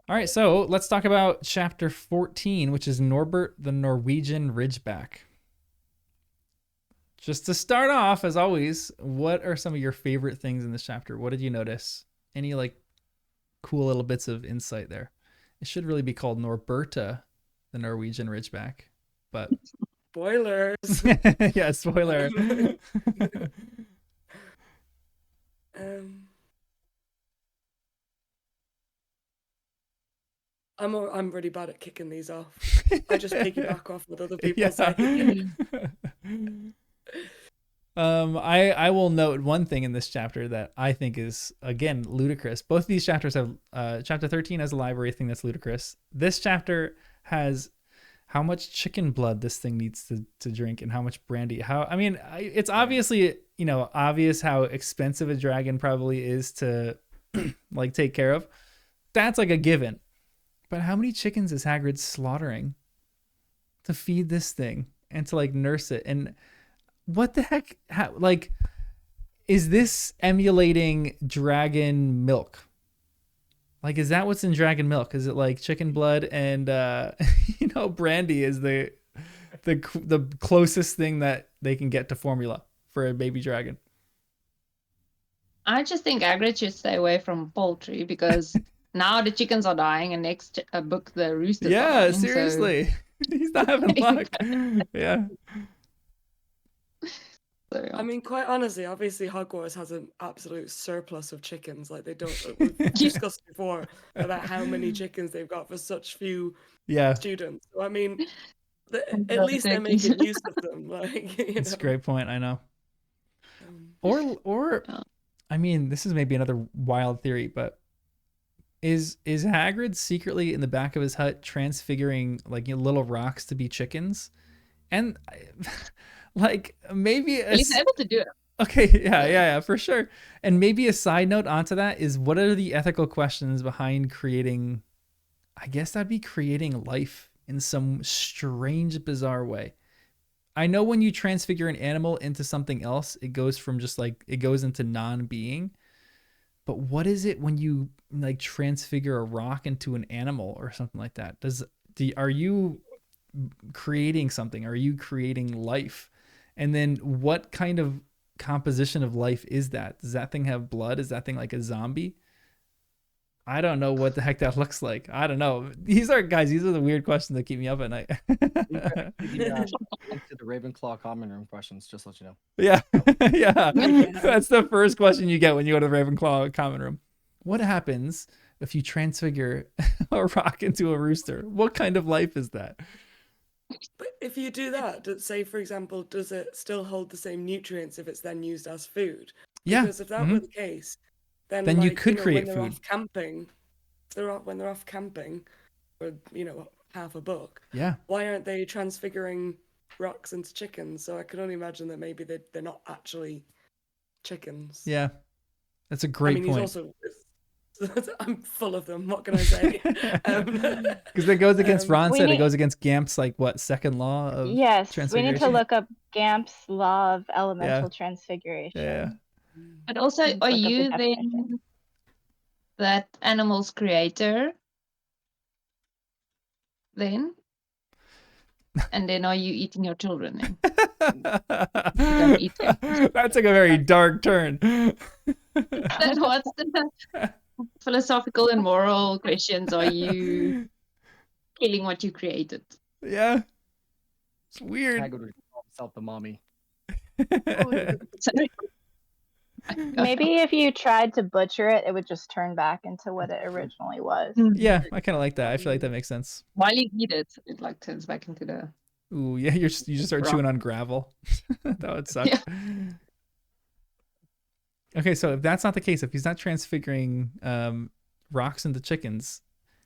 All right, so let's talk about chapter 14, which is Norbert the Norwegian Ridgeback. Just to start off, as always, what are some of your favorite things in this chapter? What did you notice? Any like cool little bits of insight there? It should really be called Norberta, the Norwegian Ridgeback, but Spoilers. yeah, spoiler. um, I'm really bad at kicking these off. I just piggyback off what other people say. I will note one thing in this chapter that I think is again ludicrous. Both of these chapters have chapter 13 has a library thing that's ludicrous. This chapter has how much chicken blood this thing needs to drink and how much brandy. It's obviously, obvious how expensive a dragon probably is to like take care of. That's like a given. But how many chickens is Hagrid slaughtering to feed this thing and to like nurse it? And what the heck? Is this emulating dragon milk? Like, is that what's in dragon milk? Is it like chicken blood and brandy is the closest thing that they can get to formula for a baby dragon? I just think Hagrid should stay away from poultry because now the chickens are dying, and next book the roosters are dying. Yeah, seriously. So... He's not having luck. Yeah. So, I mean, quite honestly, obviously Hogwarts has an absolute surplus of chickens. Like they don't. We've discussed before about how many chickens they've got for such few students. So I mean, at least they're making use of them. Like, That's a great point. I know. Or, I mean, this is maybe another wild theory, but is Hagrid secretly in the back of his hut transfiguring like little rocks to be chickens? And like maybe he's able to do it. Okay, yeah, for sure. And maybe a side note onto that is, what are the ethical questions behind creating? I guess that'd be creating life in some strange, bizarre way. I know when you transfigure an animal into something else, it goes into non-being. But what is it when you like transfigure a rock into an animal or something like that? Are you creating something? Are you creating life? And then what kind of composition of life is that? Does that thing have blood? Is that thing like a zombie? I don't know what the heck that looks like. I don't know. These are the weird questions that keep me up at night. To the Ravenclaw common room questions, just to let you know. Yeah. Yeah. That's the first question you get when you go to the Ravenclaw common room. What happens if you transfigure a rock into a rooster? What kind of life is that? But if you do that, say for example, does it still hold the same nutrients if it's then used as food? Yeah. Because if that were the case, then you could create when food. Off camping, when they're off camping for half a book. Yeah. Why aren't they transfiguring rocks into chickens? So I could only imagine that maybe they're not actually chickens. Yeah, that's a great point. He's also. I'm full of them. What can I say? Because it goes against Ron said it goes against Gamp's second law of transfiguration. We need to look up Gamp's law of elemental transfiguration. Yeah. But also, are you then that animal's creator? Then? And then are you eating your children then? You don't eat them. That took a very dark turn. What's the philosophical and moral questions? Are you killing what you created? Yeah. It's weird. Hagrid would call himself the mommy. Maybe if you tried to butcher it, it would just turn back into what it originally was. Yeah, I kind of like that. I feel like that makes sense. While you eat it, it turns back into the... Ooh, yeah, you just start chewing on gravel. That would suck. Yeah. Okay, so if that's not the case, if he's not transfiguring rocks into chickens,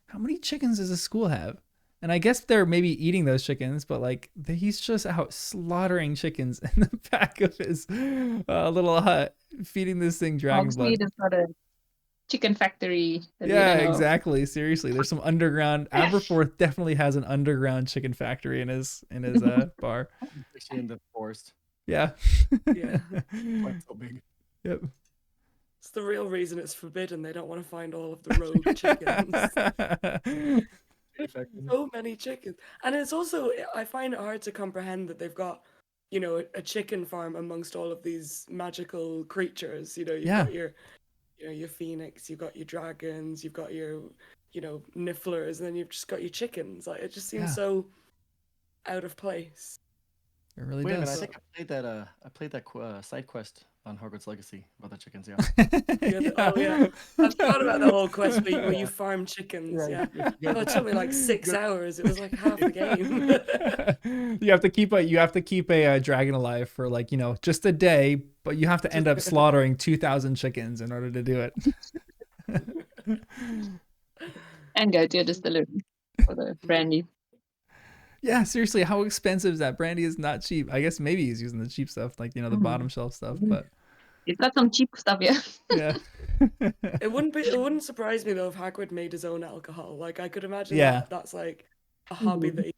how many chickens does a school have? And I guess they're maybe eating those chickens, but he's just out slaughtering chickens in the back of his little hut, feeding this thing dragon blood. It's not a chicken factory. Yeah, exactly. Seriously, there's some underground. Aberforth definitely has an underground chicken factory in his bar. Especially in the forest. Yeah. Yeah. Quite so big. Yep. It's the real reason it's forbidden. They don't want to find all of the rogue chickens. So many chickens. And it's also, I find it hard to comprehend that they've got, you know, a chicken farm amongst all of these magical creatures. You know, you've got your, you know, your phoenix, you've got your dragons, you've got your, you know, nifflers, and then you've just got your chickens. Like, it just seems so out of place. It really Wait a does. minute, I played that side quest on Hogwarts Legacy about the chickens. Oh yeah, I forgot about the whole quest where you farm chickens. Yeah, oh, it took me like 6 hours. It was like half the game. You have to keep a dragon alive for, like, you know, just a day, but you have to end up slaughtering 2,000 chickens in order to do it. And go to a distillery for the brandy. Yeah, seriously, how expensive is that? Brandy is not cheap. I guess maybe he's using the cheap stuff, like, you know, the bottom shelf stuff, but he's got some cheap stuff, yeah. Yeah. It wouldn't surprise me though if Hagrid made his own alcohol. Like, I could imagine that's like a hobby that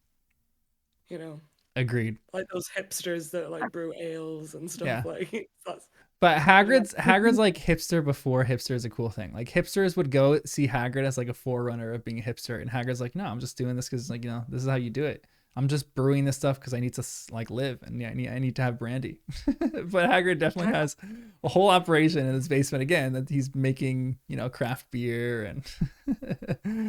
you know. Agreed. Like those hipsters that like brew ales and stuff. Like that's. But Hagrid's like hipster before hipster is a cool thing. Like, hipsters would go see Hagrid as like a forerunner of being a hipster, and Hagrid's like, no, I'm just doing this because, like, you know, this is how you do it. I'm just brewing this stuff because I need to, like, live, and I need to have brandy. But Hagrid definitely has a whole operation in his basement again that he's making, you know, craft beer and.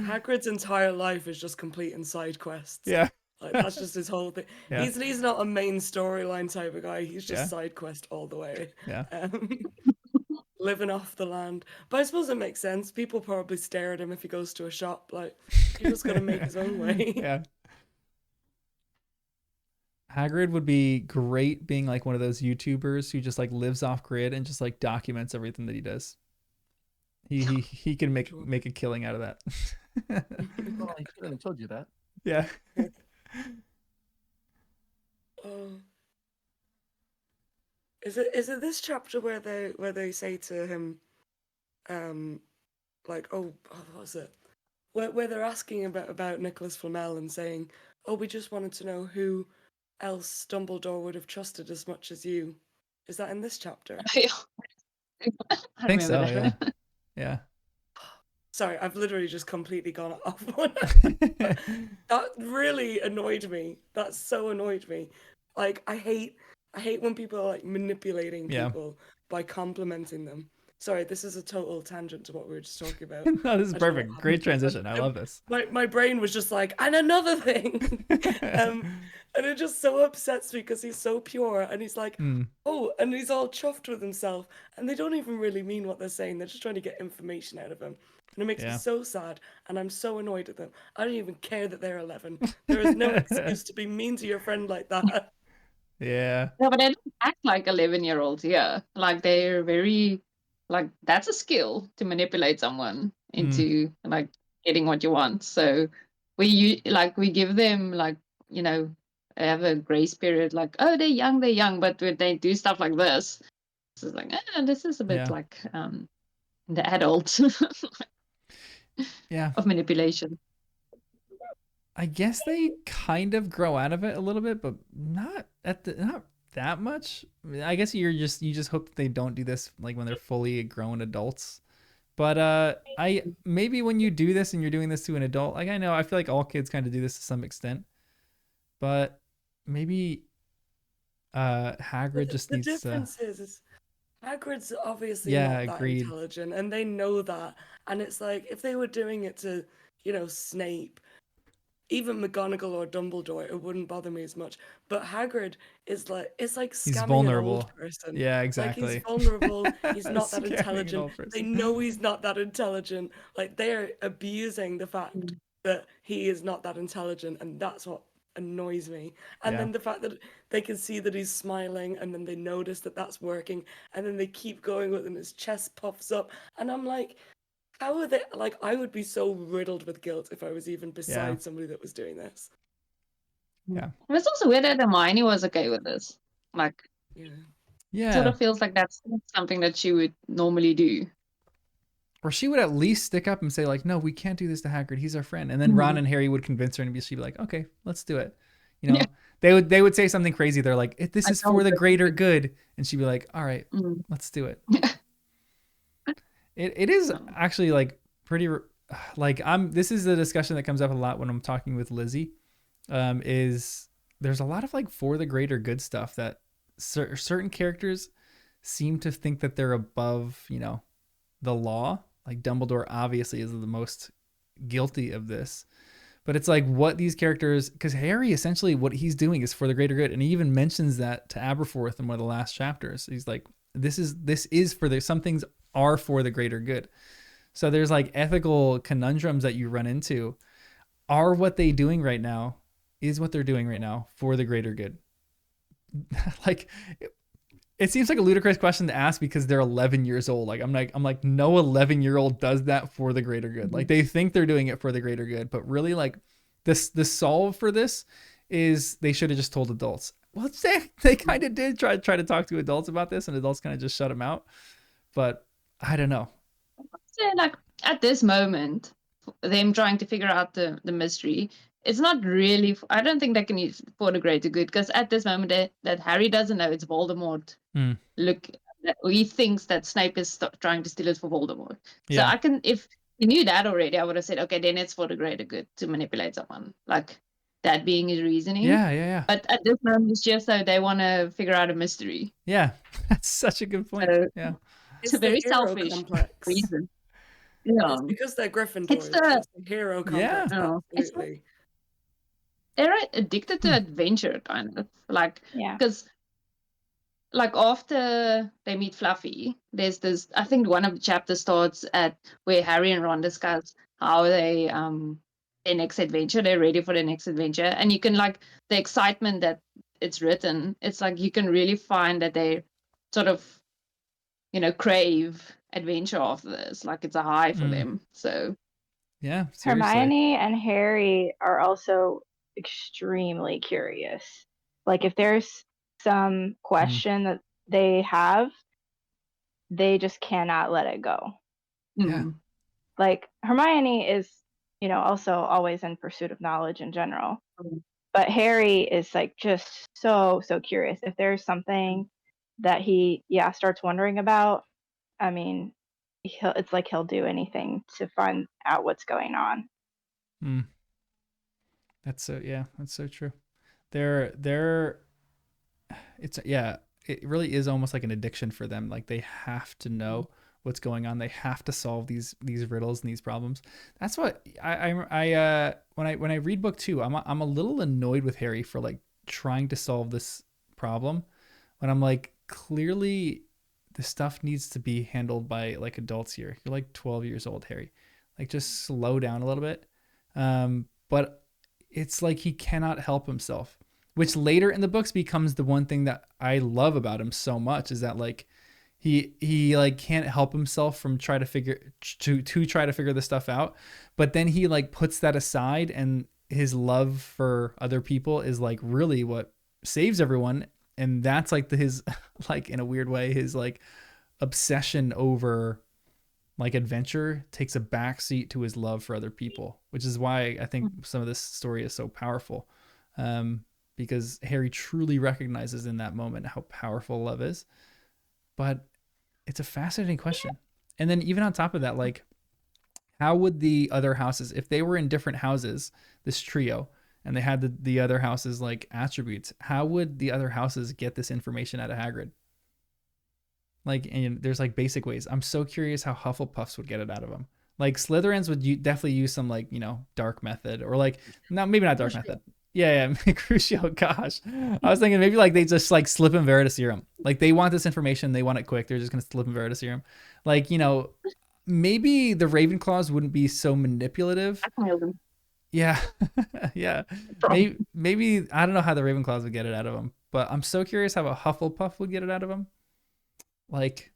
Hagrid's entire life is just completing side quests. Yeah. Like, that's just his whole thing. Yeah. He's not a main storyline type of guy. He's just side quest all the way. Yeah. Living off the land. But I suppose it makes sense. People probably stare at him if he goes to a shop. Like, he's just got to make his own way. Yeah. Hagrid would be great being like one of those YouTubers who just like lives off grid and just like documents everything that he does. He can make a killing out of that. Well, I could have told you that. Yeah. Is it this chapter where they say to him, like, what was it? Where they're asking about Nicholas Flamel and saying, oh, we just wanted to know who else Dumbledore would have trusted as much as you. Is that in this chapter? I think so. Yeah. Yeah. Sorry, I've literally just completely gone off one. That really annoyed me. That so annoyed me. Like, I hate when people are like manipulating people by complimenting them. Sorry, this is a total tangent to what we were just talking about. No, this is perfect. Great transition. I love this. My brain was just like, and another thing. And it just so upsets me because he's so pure and he's like, oh, and he's all chuffed with himself. And they don't even really mean what they're saying. They're just trying to get information out of him. And it makes me so sad. And I'm so annoyed at them. I don't even care that they're 11. There is no excuse to be mean to your friend like that. Yeah. No, but they don't act like 11-year-olds here. Like, they're very, like, that's a skill to manipulate someone into like getting what you want. So we give them, like, you know, have a grace period, like, oh, they're young, but when they do stuff like this, it's like, this is a bit like the adult of manipulation. I guess they kind of grow out of it a little bit, but not that much. I guess you just hope that they don't do this like when they're fully grown adults. But I maybe when you do this and you're doing this to an adult, like, I feel like all kids kind of do this to some extent, but maybe Hagrid just needs to. The difference is Hagrid's obviously not that intelligent, and they know that. And it's like, if they were doing it to, you know, Snape, even McGonagall or Dumbledore, it wouldn't bother me as much. But Hagrid is like, it's like scamming an old person. Yeah, exactly. Like, he's vulnerable. He's not that intelligent. They know he's not that intelligent. Like, they're abusing the fact that he is not that intelligent, and that's what annoys me. And then the fact that they can see that he's smiling, and then they notice that that's working, and then they keep going with it, and his chest puffs up, and I'm like, how are they? Like, I would be so riddled with guilt if I was even beside somebody that was doing this. Yeah. And it's also weird that Hermione was okay with this. Like, yeah, sort of feels like that's something that she would normally do. Or she would at least stick up and say, like, no, we can't do this to Hagrid. He's our friend. And then Ron and Harry would convince her, and she'd be like, okay, let's do it. You know, they would say something crazy. They're like, this is for the greater good. And she'd be like, all right, let's do it. It is actually like pretty like this is a discussion that comes up a lot when I'm talking with Lizzie. Is there's a lot of like for the greater good stuff that certain characters seem to think that they're above, the law. Like Dumbledore obviously is the most guilty of this. But it's like what these characters, because Harry essentially what he's doing is for the greater good, and he even mentions that to Aberforth in one of the last chapters. He's like, this is for some things are for the greater good. So there's like ethical conundrums that you run into. Are what they doing right now is what they're doing right now for the greater good? Like, it seems like a ludicrous question to ask because they're 11 years old. Like I'm like no 11-year-old does that for the greater good. Like they think they're doing it for the greater good, but really like the solve for this is they should have just told adults. Well, they kind of did try to talk to adults about this, and adults kind of just shut them out. But I don't know. So like at this moment, them trying to figure out the mystery, it's not really. I don't think they can use for the greater good, because at this moment that Harry doesn't know it's Voldemort. Look, he thinks that Snape is trying to steal it for Voldemort. So I can, if he knew that already, I would have said, okay, then it's for the greater good to manipulate someone. Like that being his reasoning. Yeah. But at this moment, it's just so they want to figure out a mystery. Yeah, that's such a good point. So, yeah, it's a very selfish complex. reason. Yeah, it's because they're Gryffindors. It's the hero complex. Yeah, absolutely. They're addicted to adventure, kind of like because. Like after they meet Fluffy, there's this. I think one of the chapters starts at where Harry and Ron discuss how they their next adventure. They're ready for their next adventure, and you can like the excitement that it's written. It's like you can really find that they sort of, crave adventure after this. Like it's a high for them. So yeah, seriously. Hermione and Harry are also extremely curious. Like if there's some question that they have, they just cannot let it go. Yeah. Like Hermione is, also always in pursuit of knowledge in general. But Harry is like just so curious. If there's something that he starts wondering about, I mean, he'll do anything to find out what's going on. That's so true. It really is almost like an addiction for them. Like they have to know what's going on. They have to solve these riddles and these problems. That's what when I read book 2, I'm a little annoyed with Harry for like trying to solve this problem when I'm like, clearly the stuff needs to be handled by like adults here. You're like 12 years old, Harry. Like just slow down a little bit. But it's like he cannot help himself, which later in the books becomes the one thing that I love about him so much, is that like he like can't help himself from try to figure this stuff out. But then he like puts that aside, and his love for other people is like really what saves everyone. And that's like his like in a weird way, his like obsession over like adventure takes a backseat to his love for other people, which is why I think some of this story is so powerful. Because Harry truly recognizes in that moment how powerful love is. But it's a fascinating question. And then even on top of that, like, how would the other houses, if they were in different houses, this trio, and they had the other houses like attributes, how would the other houses get this information out of Hagrid? Like, and there's like basic ways. I'm so curious how Hufflepuffs would get it out of them. Like Slytherins would definitely use some like, dark method, or like, no, maybe not dark method. Yeah, Crucio, gosh. I was thinking maybe like they just like slip in Veritaserum. Like they want this information, they want it quick, they're just going to slip in Veritaserum. Like, maybe the Ravenclaws wouldn't be so manipulative. Yeah. Yeah. Maybe I don't know how the Ravenclaws would get it out of them, but I'm so curious how a Hufflepuff would get it out of them. Like,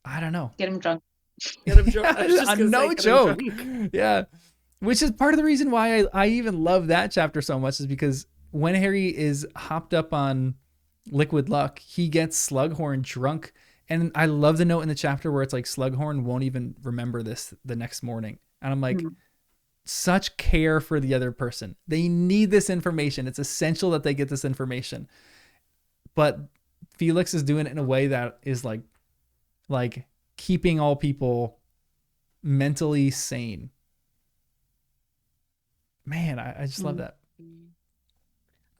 I don't know. Get him drunk. No joke. Yeah. Which is part of the reason why I even love that chapter so much, is because when Harry is hopped up on liquid luck, he gets Slughorn drunk. And I love the note in the chapter where it's like Slughorn won't even remember this the next morning. And I'm like, such care for the other person. They need this information. It's essential that they get this information. But Felix is doing it in a way that is like keeping all people mentally sane. Man, I just love that.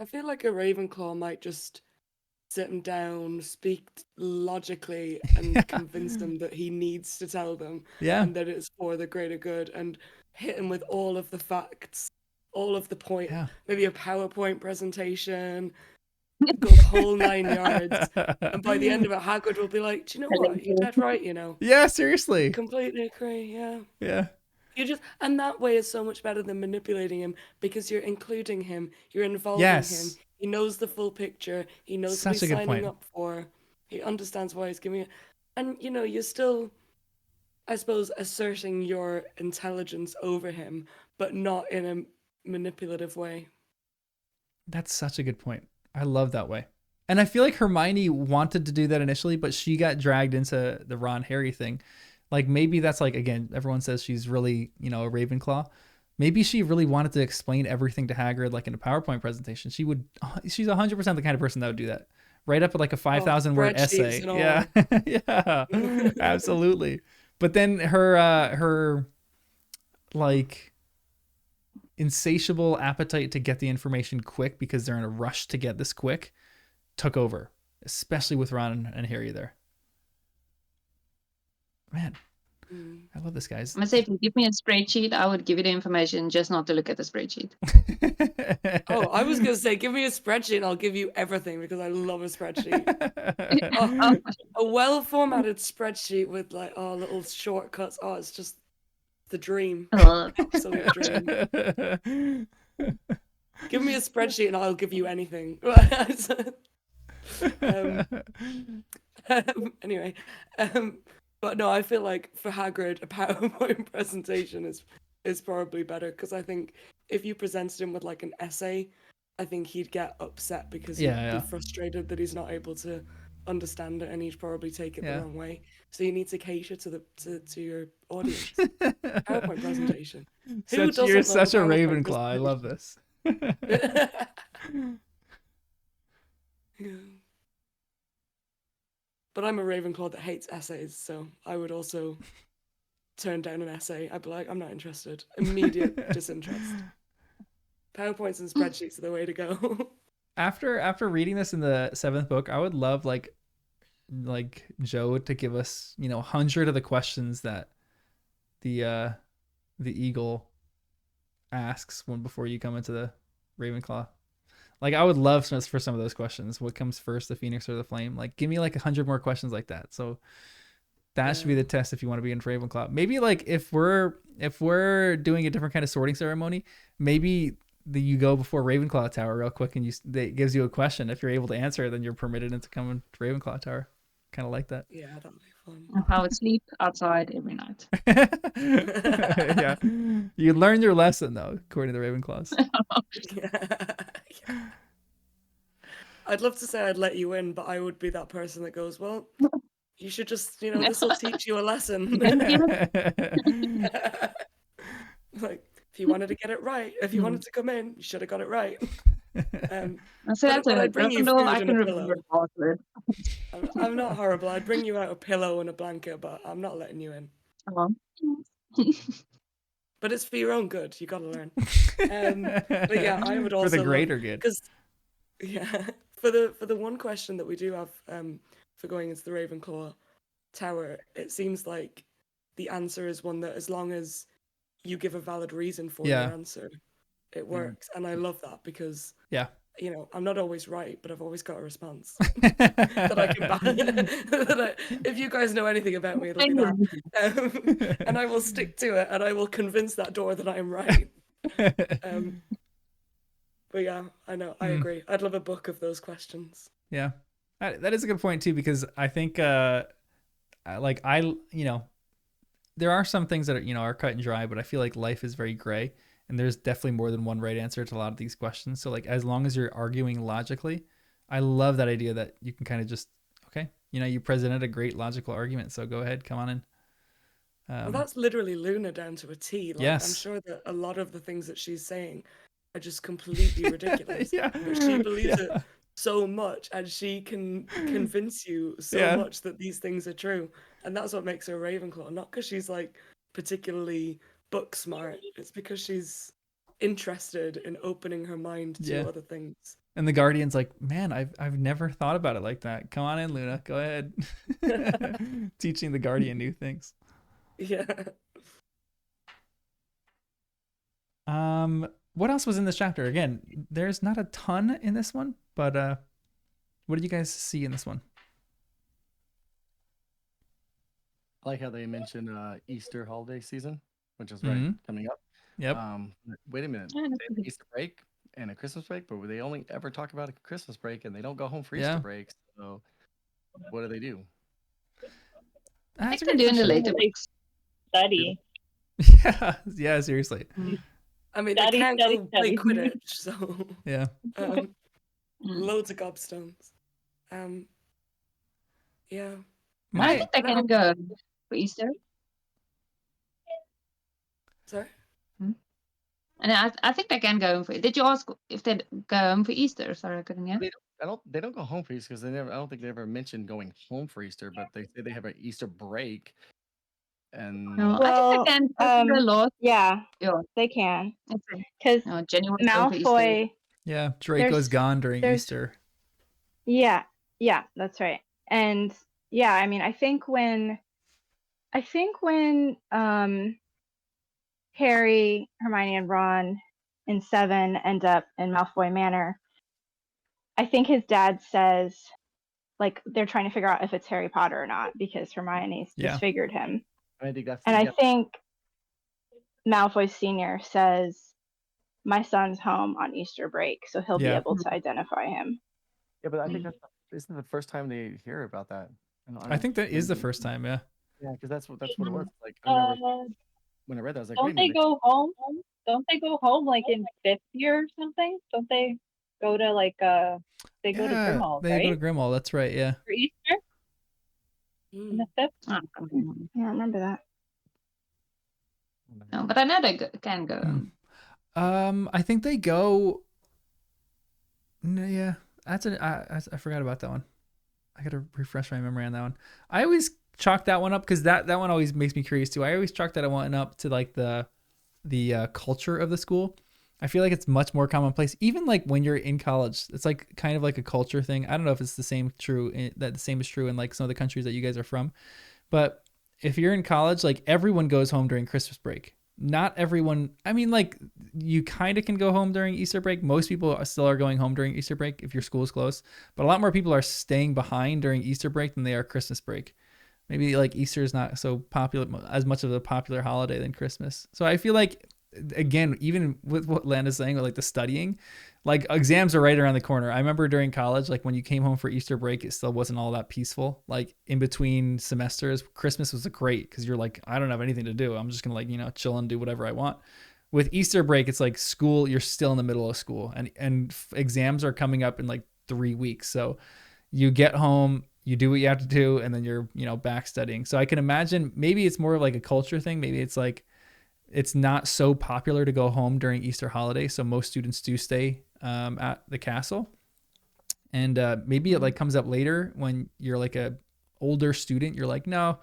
I feel like a Ravenclaw might just sit him down, speak logically, and convince them that he needs to tell them, and that it's for the greater good, and hit him with all of the facts, all of the point, maybe a PowerPoint presentation, go the whole 9 yards, and by the end of it, Hagrid will be like, "Do you know what? You're dead right, you know." Yeah, seriously. Completely agree. Yeah. Yeah. And that way is so much better than manipulating him, because you're including him, you're involving him. He knows the full picture. He knows what he's signing up for. He understands why he's giving it. And, you know, you're still, I suppose, asserting your intelligence over him, but not in a manipulative way. That's such a good point. I love that way. And I feel like Hermione wanted to do that initially, but she got dragged into the Ron Harry thing. Like, maybe that's like, again, everyone says she's really, you know, a Ravenclaw. Maybe she really wanted to explain everything to Hagrid, like in a PowerPoint presentation. She's 100% the kind of person that would do that. Write up like a 5,000 word essay. Yeah. Yeah, absolutely. But then her like insatiable appetite to get the information quick, because they're in a rush to get this quick, took over, especially with Ron and Harry there. Man, I love this, guys. I'm gonna say, if you give me a spreadsheet, I would give you the information, just not to look at the spreadsheet. Oh, I was gonna say, give me a spreadsheet and I'll give you everything, because I love a spreadsheet. A well-formatted spreadsheet with like little shortcuts. Oh, it's just the dream. Absolute dream. Give me a spreadsheet and I'll give you anything. Anyway. But no, I feel like for Hagrid, a PowerPoint presentation is probably better, because I think if you presented him with like an essay, I think he'd get upset, because he'd be frustrated that he's not able to understand it, and he'd probably take it the wrong way. So you need to cater to your audience. PowerPoint presentation. You're such a Ravenclaw. I love this. Yeah. But I'm a Ravenclaw that hates essays, so I would also turn down an essay. I'd be like, I'm not interested. Immediate disinterest. PowerPoints and spreadsheets are the way to go. After reading this in the 7th book, I would love like Joe to give us, you know, 100 of the questions that the Eagle asks before you come into the Ravenclaw. Like, I would love for some of those questions. What comes first, the Phoenix or the Flame? Like, give me like 100 more questions like that. So that should be the test if you want to be in Ravenclaw. Maybe like if we're doing a different kind of sorting ceremony, maybe you go before Ravenclaw Tower real quick, and it gives you a question. If you're able to answer it, then you're permitted into coming to Ravenclaw Tower. Kind of like that. Yeah, that'd be fun. I would sleep outside every night. Yeah, you learned your lesson though, according to the Ravenclaws. Yeah. I'd love to say I'd let you in, but I would be that person that goes, well, you should just, you know, this will teach you a lesson. Like, if you wanted to get it right, if you wanted to come in, you should have got it right. So that's I'd bring you food I can remember. I'm not horrible. I'd bring you out a pillow and a blanket, but I'm not letting you in. But it's for your own good. You got to learn. But yeah, I would also for the greater good. Because for the one question that we do have for going into the Ravenclaw Tower, it seems like the answer is one that, as long as you give a valid reason for your answer, it works. And I love that, because you know, I'm not always right, but I've always got a response that I can back. If you guys know anything about me, it'll be that. And I will stick to it, and I will convince that door that I am right. But yeah, I know, I agree. I'd love a book of those questions. Yeah, that is a good point too, because I think, you know, there are some things that are, you know, are cut and dry, but I feel like life is very gray. And there's definitely more than one right answer to a lot of these questions. So like, as long as you're arguing logically, I love that idea that you can kind of just, okay, you know, you presented a great logical argument, so go ahead, come on in. Well, that's literally Luna down to a T. Like, yes. I'm sure that a lot of the things that she's saying are just completely ridiculous. But she believes it so much, and she can convince you so much that these things are true, and that's what makes her a Ravenclaw. Not because she's like particularly book smart; it's because she's interested in opening her mind to other things. And the Guardian's like, man, I've never thought about it like that. Come on in, Luna. Go ahead. Teaching the Guardian new things. Yeah. What else was in this chapter? Again, there's not a ton in this one, but what did you guys see in this one? I like how they mentioned Easter holiday season, which is coming up. Yep. Wait a minute. They have Easter break and a Christmas break, but they only ever talk about a Christmas break, and they don't go home for Easter break. So what do? I think they're doing the later weeks study. Yeah, seriously. I mean, they can't go play Quidditch, so yeah. Loads of gobstones. Yeah. I think they can go for Easter. Sorry? And I think they can go home for. Did you ask if they go home for Easter? Sorry, I couldn't hear. They don't go home for Easter because I don't think they ever mentioned going home for Easter, but they say they have an Easter break. And I think they can. Yeah, they can. Because Malfoy. Yeah, Draco's gone during Easter. Yeah, that's right. And yeah, I mean, I think when Harry, Hermione, and Ron in 7 end up in Malfoy Manor, I think his dad says, like, they're trying to figure out if it's Harry Potter or not because Hermione's disfigured him. I think I think Malfoy Sr. says, my son's home on Easter break, so he'll be able to identify him. Yeah, but I think isn't the first time they hear about that. I think that is the first time, yeah. Yeah, because that's what it was. Like, when I read that, I was like, don't they go home? Don't they go home like in 5th year or something? Don't they go to like they go to Grimmauld, they go to Grimmauld. That's right, yeah. For Easter. In the 5th. I don't remember that. No, but I know they can go. I think they go. No, yeah, I forgot about that one. I gotta refresh my memory on that one. I always chalk that one up because that one always makes me curious too. I always chalk that one up to like the culture of the school. I feel like it's much more commonplace. Even like when you're in college, it's like kind of like a culture thing. I don't know if it's the same is true in like some of the countries that you guys are from, but if you're in college, like everyone goes home during Christmas break. Not everyone. I mean, like you kind of can go home during Easter break. Most people still are going home during Easter break if your school is closed, but a lot more people are staying behind during Easter break than they are Christmas break. Maybe like Easter is not so popular, as much of a popular holiday than Christmas. So I feel like, again, even with what Landa's saying, with like the studying, like exams are right around the corner. I remember during college, like when you came home for Easter break, it still wasn't all that peaceful. Like in between semesters, Christmas was great because you're like, I don't have anything to do. I'm just gonna like, chill and do whatever I want. With Easter break, it's like school, you're still in the middle of school, and exams are coming up in like 3 weeks. So you get home, you do what you have to do, and then you're, back studying. So I can imagine maybe it's more of like a culture thing. Maybe it's like, it's not so popular to go home during Easter holiday. So most students do stay at the castle. And maybe it like comes up later when you're like a older student. You're like, no,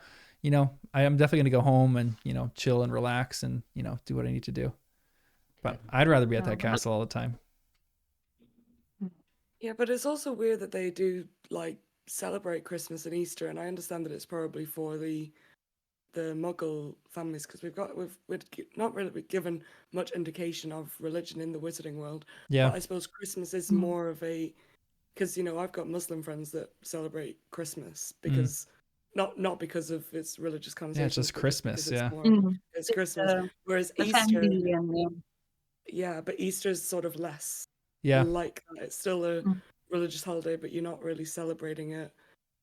I am definitely going to go home and, chill and relax and, do what I need to do. But I'd rather be at that castle all the time. Yeah, but it's also weird that they do like celebrate Christmas and Easter, and I understand that it's probably for the Muggle families because we've not really given much indication of religion in the wizarding world. Yeah, but I suppose Christmas is more of a because I've got Muslim friends that celebrate Christmas because not because of its religious connotation. Yeah, it's just Christmas. It's Christmas. Whereas Easter, but Easter is sort of less. Yeah, like that. It's still a religious holiday, but you're not really celebrating it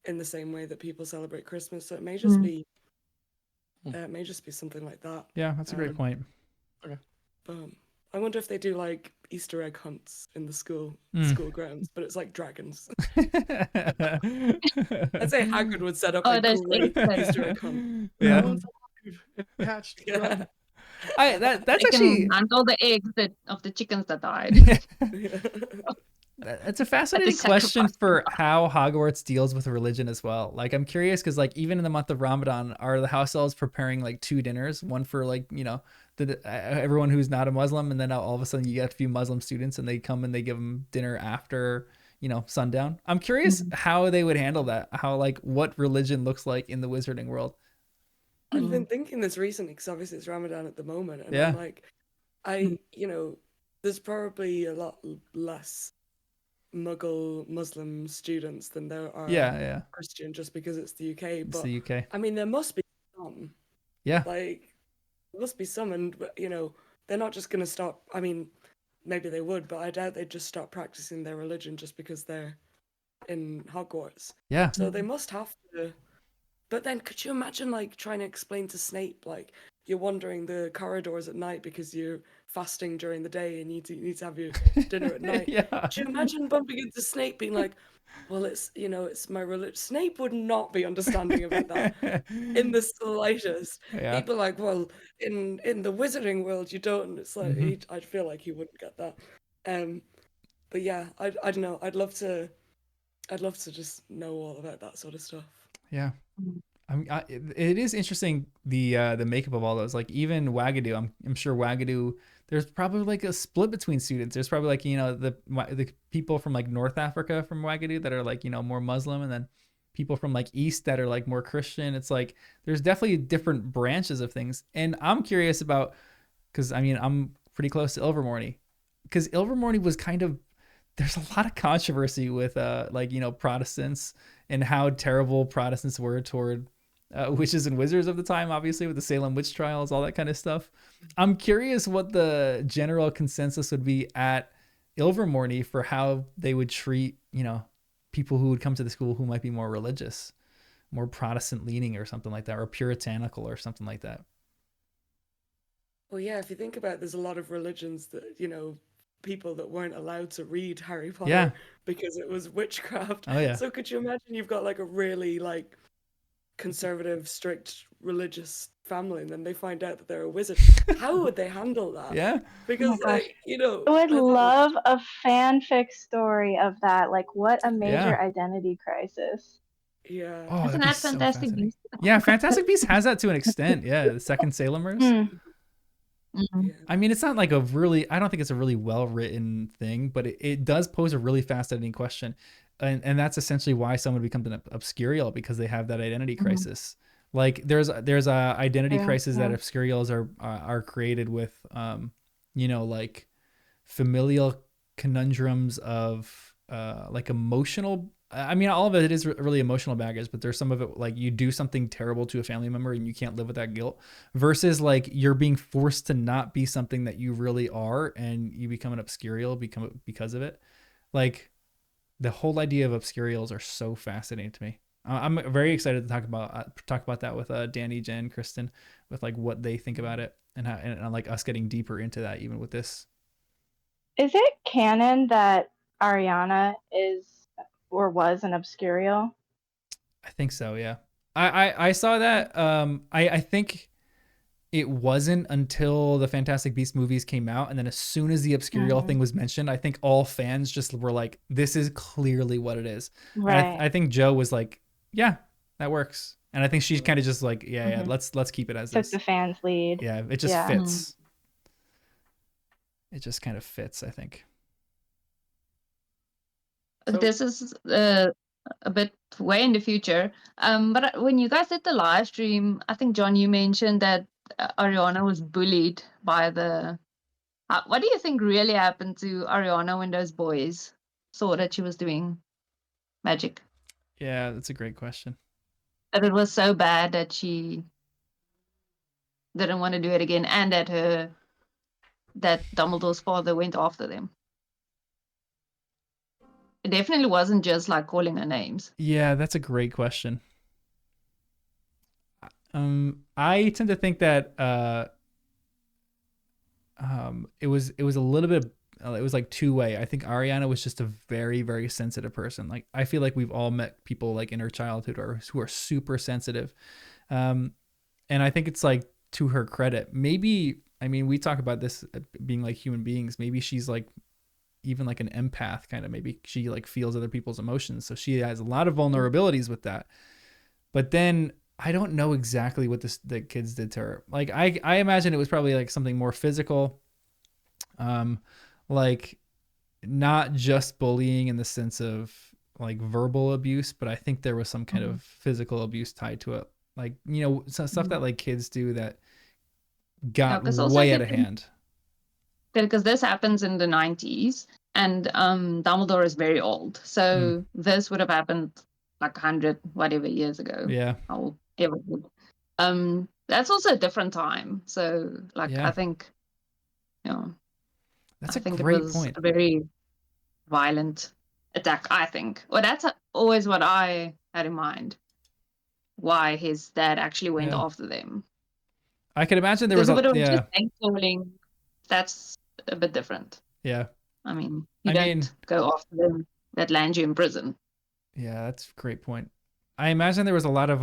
in the same way that people celebrate Christmas. So it may just be. It may just be something like that. Yeah, that's a great point. Okay. I wonder if they do like Easter egg hunts in the school grounds, but it's like dragons. I'd say Hagrid would set up a great Easter egg hunt. Yeah. Hatched. Yeah. That's they actually handle the eggs of the chickens that died. It's a fascinating question for how Hogwarts deals with religion as well. Like, I'm curious because, like, even in the month of Ramadan, are the house elves preparing like 2 dinners, one for like, you know, everyone who's not a Muslim, and then all of a sudden you get a few Muslim students and they come and they give them dinner after, you know, sundown. I'm curious how they would handle that. How, like, what religion looks like in the wizarding world. I've been thinking this recently because obviously it's Ramadan at the moment, and Yeah. I'm like, you know, there's probably a lot less Muggle Muslim students than there are Christian, just because it's the UK. It's But the UK. I mean, there must be some. Yeah. Like, there must be some, and you know, they're not just gonna stop. I mean, maybe they would, but I doubt they'd just stop practicing their religion just because they're in Hogwarts. Yeah. So they must have to. But then, could you imagine like trying to explain to Snape, like, you're wandering the corridors at night because you're fasting during the day and you need to have your dinner at night? Yeah. Could you imagine bumping into Snape being like, well, it's, you know, it's my religion. Snape would not be understanding about that in the slightest. Yeah. He'd be like, well, in the wizarding world, you don't. And it's like, I'd feel like he wouldn't get that. But yeah, I don't know. I'd love to just know all about that sort of stuff. Yeah. It is interesting, the makeup of all those. Like, even Wagadu, I'm sure Wagadu, there's probably like a split between students. There's probably like, you know, the people from like North Africa from Wagadu that are like, you know, more Muslim, and then people from like East that are like more Christian. It's like there's definitely different branches of things. And I'm curious about, because I mean, I'm pretty close to Ilvermorny, because Ilvermorny was kind of, there's a lot of controversy with like, you know, Protestants and how terrible Protestants were toward witches and wizards of the time, obviously with the Salem witch trials, all that kind of stuff. I'm curious what the general consensus would be at Ilvermorny for how they would treat, you know, people who would come to the school who might be more religious, more Protestant leaning or something like that, or puritanical or something like that. Well, yeah, if you think about it, there's a lot of religions that, you know, people that weren't allowed to read Harry Potter because it was witchcraft. Oh yeah. So could you imagine you've got like a really like conservative, strict religious family, and then they find out that they're a wizard? How would they handle that? Yeah. Because like, you know, I would love a fanfic story of that. Like, what a major identity crisis. Yeah. Oh, Isn't that Fantastic Beasts? Yeah, Fantastic Beasts has that to an extent. Yeah, the second Salemers. I mean, it's not like a really, I don't think it's a really well-written thing, but it does pose a really fascinating question. And that's essentially why someone becomes an obscurial, because they have that identity crisis. Like there's a identity crisis that obscurials are created with, you know, like familial conundrums of like emotional, I mean, all of it is really emotional baggage, but there's some of it like you do something terrible to a family member and you can't live with that guilt, versus like you're being forced to not be something that you really are and you become an obscurial because of it. Like the whole idea of obscurials are so fascinating to me. I'm very excited to talk about that with Danny, Jen, Kristen, with like what they think about it and how, and like us getting deeper into that even with this. Is it canon that Ariana is or was an obscurial? I think so, yeah. I saw that. I think it wasn't until the Fantastic Beasts movies came out, and then as soon as the obscurial thing was mentioned, I think all fans just were like, "This is clearly what it is." Right. I think Joe was like, "Yeah, that works," and I think she's kind of just like, "Yeah, let's keep it as Took this." the fans' lead. Yeah, it just fits. It just kind of fits, I think. So, this is a bit way in the future. But when you guys did the live stream, I think, John, you mentioned that Ariana was bullied by the... what do you think really happened to Ariana when those boys saw that she was doing magic? Yeah, that's a great question. That it was so bad that she didn't want to do it again, and that Dumbledore's father went after them. It definitely wasn't just like calling her names. Yeah, that's a great question. I tend to think that it was a little bit, it was like two-way. I think Ariana was just a very, very sensitive person. Like I feel like we've all met people like in our childhood who are super sensitive. And I think it's like to her credit. Maybe, I mean, we talk about this being like human beings. Maybe she's like even like an empath kind of, maybe she like feels other people's emotions. So she has a lot of vulnerabilities with that. But then I don't know exactly what the kids did to her. Like I imagine it was probably like something more physical. Like not just bullying in the sense of like verbal abuse, but I think there was some kind of physical abuse tied to it. Like, you know, some stuff that like kids do that got way out of hand. Because this happens in the 90s and Dumbledore is very old. So this would have happened like 100 whatever years ago. Yeah. That's also a different time. So like I think, you know, that's I think great it was point. a very violent attack, I think. Well, that's always what I had in mind. Why his dad actually went after them. I can imagine there was just name-calling, that's a bit different. Yeah. I mean, you don't go after them that land you in prison. Yeah, that's a great point. I imagine there was a lot of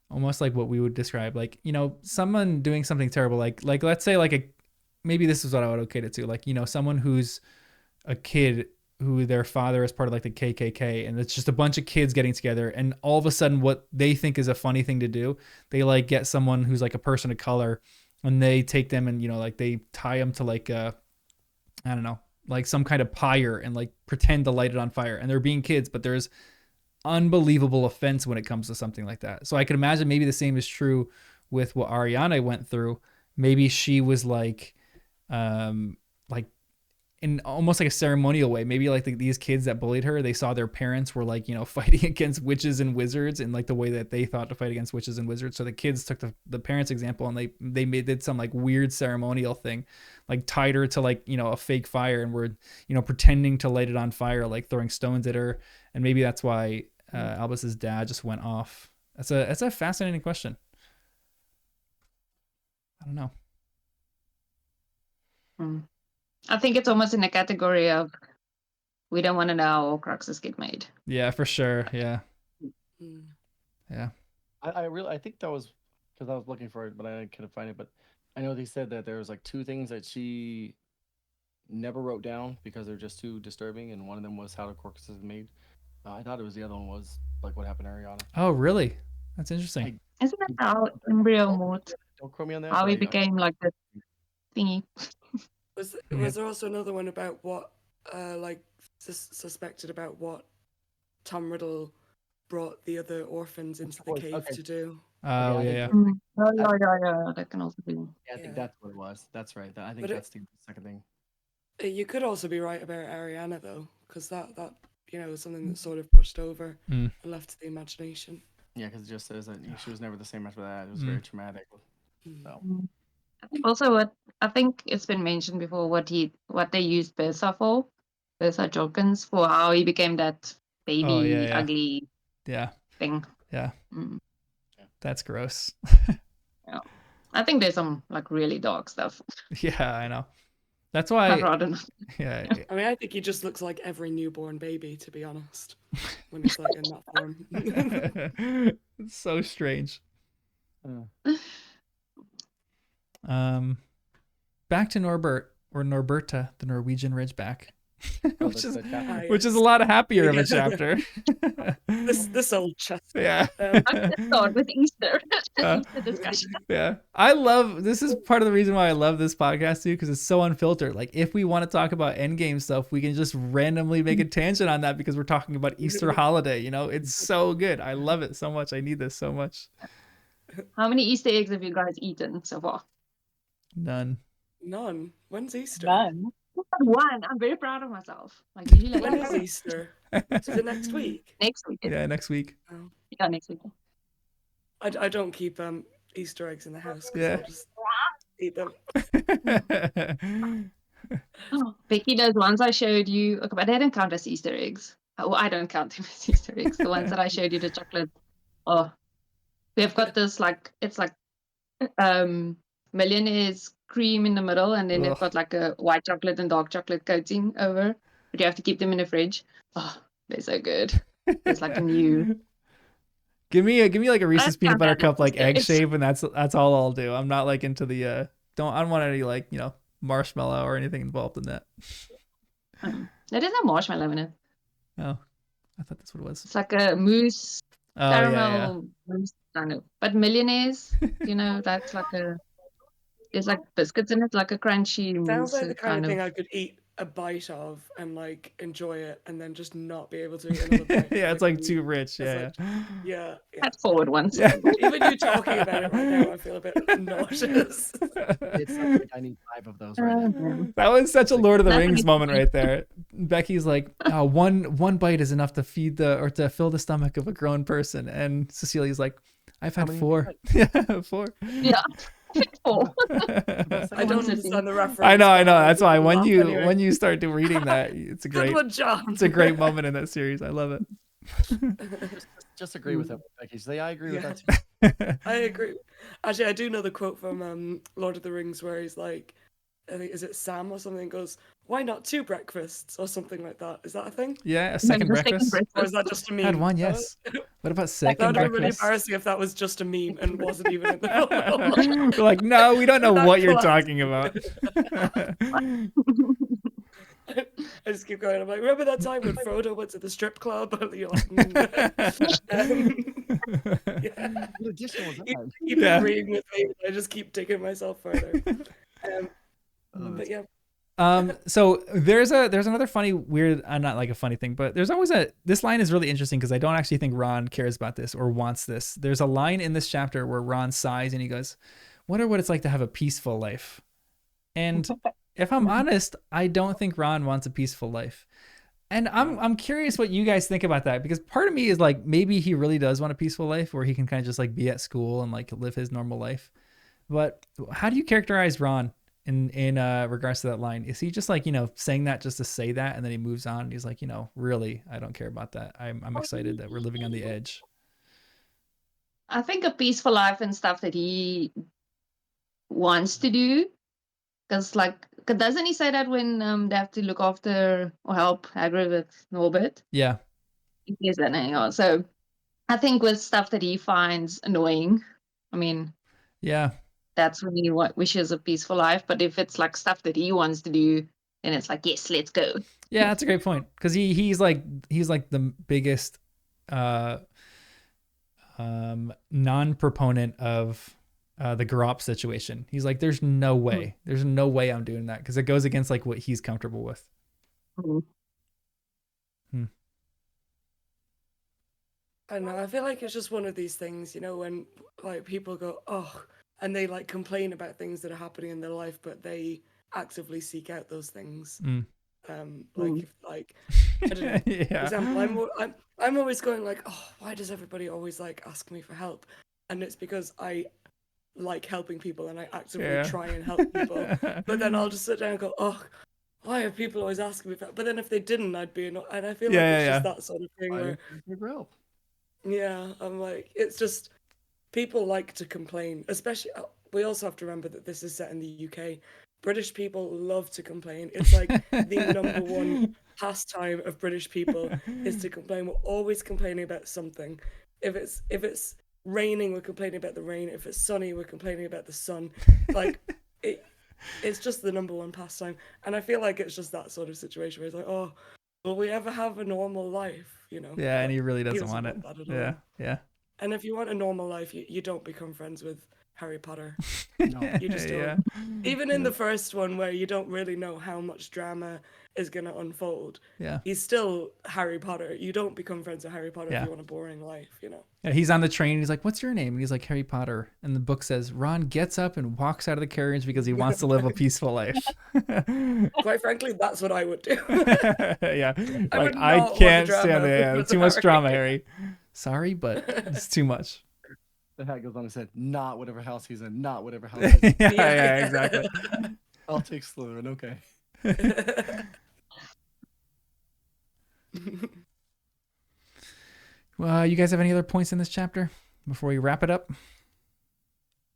almost like what we would describe, like, you know, someone doing something terrible, like let's say like maybe this is what I would equate it to, like, you know, someone who's a kid who their father is part of like the KKK, and it's just a bunch of kids getting together, and all of a sudden what they think is a funny thing to do, they like get someone who's like a person of color, and they take them and, you know, like they tie them to like I don't know, like some kind of pyre, and like pretend to light it on fire, and they're being kids, but there's unbelievable offense when it comes to something like that. So I could imagine maybe the same is true with what Ariana went through. Maybe she was like in almost like a ceremonial way. Maybe like these kids that bullied her, they saw their parents were like, you know, fighting against witches and wizards in like the way that they thought to fight against witches and wizards. So the kids took the parents' example, and they did some like weird ceremonial thing, like tied her to like, you know, a fake fire, and were, you know, pretending to light it on fire, like throwing stones at her. And maybe that's why Albus's dad just went off. That's a fascinating question. I don't know. I think it's almost in the category of we don't want to know how Horcruxes get made. Yeah, for sure. Yeah. Yeah. I think that was because I was looking for it, but I couldn't find it. But I know they said that there was like 2 things that she never wrote down because they're just too disturbing, and one of them was how the Horcruxes is made. I thought it was the other one was like what happened to Ariana. Oh, really? That's interesting. Isn't that how embryo mort? Don't quote me on that. How he became like the thingy. Was there also another one about what suspected about what Tom Riddle brought the other orphans into the cave to do? Oh, yeah. Yeah, that can also be. Yeah, I think that's what it was. That's right. I think that's the second thing. You could also be right about Ariana though, because that you know, was something that's sort of brushed over and left to the imagination. Yeah, because it just says that she was never the same after that. It was very traumatic. So. I think also what I think it's been mentioned before, what they used Bertha for, Bertha Jorkins, for how he became that baby ugly thing. Yeah. That's gross. Yeah. I think there's some like really dark stuff. Yeah, I know. That's why I'd rather not. Yeah. I mean, I think he just looks like every newborn baby, to be honest, when he's like in that form. It's so strange. Back to Norbert, or Norberta, the Norwegian Ridgeback, which is a lot happier of a chapter. this old chest. Yeah. Let's start with Easter. Easter discussion. Yeah, this is part of the reason why I love this podcast too, because it's so unfiltered. Like if we want to talk about endgame stuff, we can just randomly make a tangent on that because we're talking about Easter holiday. You know, it's so good. I love it so much. I need this so much. How many Easter eggs have you guys eaten so far? None. When's Easter? None. One. I'm very proud of myself. Like usually. When is Easter? Is it next week? Next week. Yeah, next week. Oh. Yeah, next week. I don't keep Easter eggs in the house. Yeah. I just eat them. Becky, those ones I showed you, okay, but they don't count as Easter eggs. Oh, I don't count them as Easter eggs. The ones that I showed you, the chocolate. Oh, they've got this it's like millionaire's cream in the middle, and then they've got like a white chocolate and dark chocolate coating over. But you have to keep them in the fridge. Oh, they're so good. It's like a new. Give me like a Reese's peanut butter cup like egg shape, and that's all I'll do. I'm not like into the I don't want any like, you know, marshmallow or anything involved in that. There is no marshmallow in it. Oh, I thought that's what it was. It's like a mousse, caramel mousse kind of. But millionaires, you know, that's like there's like biscuits in it, like a crunchy Sounds mousse like the kind of thing of. I could eat a bite of and like enjoy it, and then just not be able to eat another bite. Yeah, it's like too rich. Yeah, yeah. Fast forward once. Yeah. Even you talking about it right now, I feel a bit nauseous. It's like I need 5 of those right now. That was such a Lord of the That's Rings amazing. moment right there. Becky's like, oh, one bite is enough to feed to fill the stomach of a grown person, and Cecilia's like, I've had 4. Yeah, 4. Yeah. 4. I don't understand the reference. I know. That's why when anyway. you start reading that, it's a Good great one, John. it's a great moment in that series. I love it. Just agree with it, Becky. Say I agree with that too. I agree. Actually, I do know the quote from Lord of the Rings where he's like, I think, is it Sam or something, goes, why not 2 breakfasts or something like that? Is that a thing? Yeah, a second breakfast. Or is that just a meme? Had one, yes. What about second That would be really breakfast? embarrassing if that was just a meme and wasn't even in the film. We're like, no, we don't know That what you're collapsed. talking about. I just keep going. I'm like, remember that time when Frodo went to the strip club? You're like, yeah. What edition was that? Keep agreeing with me. I just keep digging myself further. But yeah. So there's another funny, weird, not like a funny thing, but there's always this line is really interesting because I don't actually think Ron cares about this or wants this. There's a line in this chapter where Ron sighs and he goes, wonder what it's like to have a peaceful life. And if I'm honest, I don't think Ron wants a peaceful life. And I'm curious what you guys think about that, because part of me is like, maybe he really does want a peaceful life where he can kind of just like be at school and like live his normal life. But how do you characterize Ron in regards to that line? Is he just like, saying that just to say that, and then he moves on and he's like, really, I don't care about that. I'm excited that we're living on the edge. I think a peaceful life and stuff that he wants to do, because like, doesn't he say that when they have to look after or help Hagrid with Norbert? Yeah. He says that now. So I think with stuff that he finds annoying, I mean, yeah, that's when he wishes a peaceful life. But if it's like stuff that he wants to do, then it's like, yes, let's go. Yeah, that's a great point, because he's like the biggest non-proponent of the Garop situation. He's like, there's no way I'm doing that, because it goes against like what he's comfortable with. I don't know. I feel like it's just one of these things, when like people go, oh, and they like complain about things that are happening in their life, but they actively seek out those things. Like I don't know. Yeah. For example, I'm always going like, oh, why does everybody always like ask me for help? And it's because I like helping people and I actively try and help people. But then I'll just sit down and go, oh, why are people always asking me for help? But then if they didn't, I'd be annoyed. And I feel like it's just that sort of thing where I'm like, it's just people like to complain, especially. We also have to remember that this is set in the UK. British people love to complain. It's like the number one pastime of British people is to complain. We're always complaining about something. If it's raining, we're complaining about the rain. If it's sunny, we're complaining about the sun. Like it's just the number one pastime. And I feel like it's just that sort of situation where it's like, oh, will we ever have a normal life? Yeah, and he really doesn't want it. Yeah. And if you want a normal life, you don't become friends with Harry Potter. No, you just don't. Yeah. Even in the first one, where you don't really know how much drama is going to unfold, he's still Harry Potter. You don't become friends with Harry Potter if you want a boring life, Yeah, he's on the train. He's like, what's your name? And he's like, Harry Potter. And the book says, Ron gets up and walks out of the carriage because he wants to live a peaceful life. Quite frankly, that's what I would do. Yeah. Like, I can't stand it. Too much drama, Harry. Sorry, but it's too much. The hat goes on and said, not whatever house he's in, not whatever house he's in. Yeah, exactly. I'll take Slytherin, okay. Well, you guys have any other points in this chapter before we wrap it up?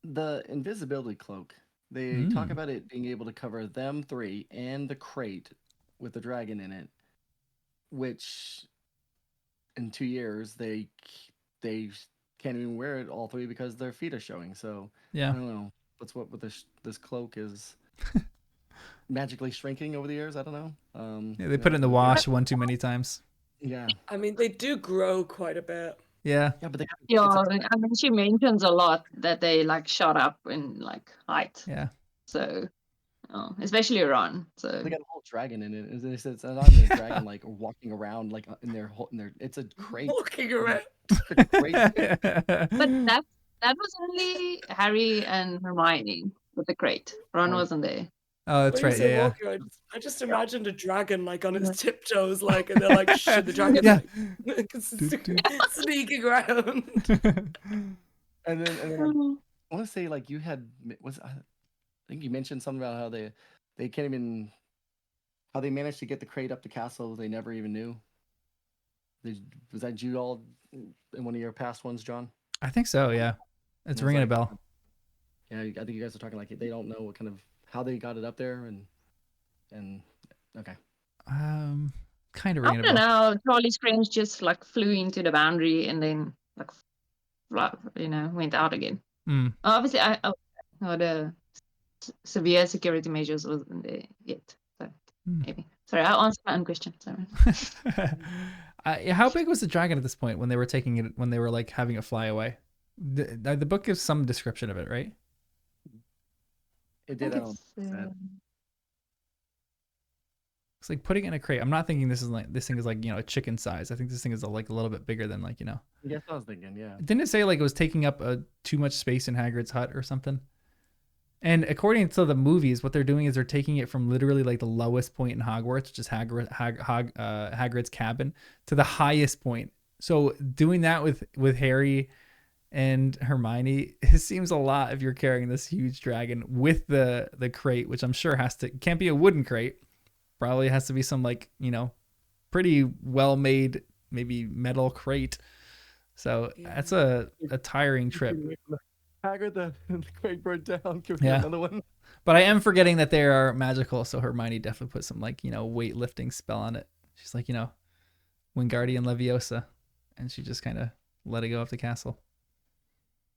The invisibility cloak. They talk about it being able to cover them 3 and the crate with the dragon in it, which in 2 years they can't even wear it all 3 because their feet are showing. So yeah, I don't know. What's what with this cloak is. magically shrinking over the years. I don't know. Yeah, they put it in the wash one too many times. Yeah. I mean, they do grow quite a bit. Yeah. Yeah, but Yeah, I mean, she mentions a lot that they like shot up in like height. Yeah. So, especially Ron. So they got a whole dragon in it. It's not even a dragon like walking around like in their it's a crate. Walking around. But that was only Harry and Hermione with the crate. Ron wasn't there. Oh, that's right. Yeah. I just imagined a dragon like on its tiptoes, like, and they're like, shit, the dragon's like, sneaking around. And then I want to say like you had I think you mentioned something about how they can't even how they managed to get the crate up the castle. They never even knew. Was that you all in one of your past ones, John? I think so. Yeah, it's ringing a bell. Yeah, I think you guys are talking like they don't know what kind of how they got it up there and okay. Kind of ringing a bell. I don't know. Charlie's friends just like flew into the boundary and then like went out again. Obviously, the severe security measures wasn't there yet. So maybe. Sorry, I'll answer my own question. Sorry. How big was the dragon at this point when they were taking it? When they were like having it fly away? The book gives some description of it, right? It did. It's like putting it in a crate. I'm not thinking this thing is like a chicken size. I think this thing is like a little bit bigger than like Yes, I was thinking. Yeah. Didn't it say like it was taking up too much space in Hagrid's hut or something? And according to the movies, what they're doing is they're taking it from literally like the lowest point in Hogwarts, which is Hagrid's cabin, to the highest point. So doing that with Harry and Hermione, it seems a lot if you're carrying this huge dragon with the crate, which I'm sure can't be a wooden crate. Probably has to be some like, pretty well made, maybe metal crate. So that's a tiring trip. Hagrid, the crate burnt down. Give me another one. But I am forgetting that they are magical. So Hermione definitely put some like, weightlifting spell on it. She's like, Wingardium Leviosa. And she just kind of let it go off the castle.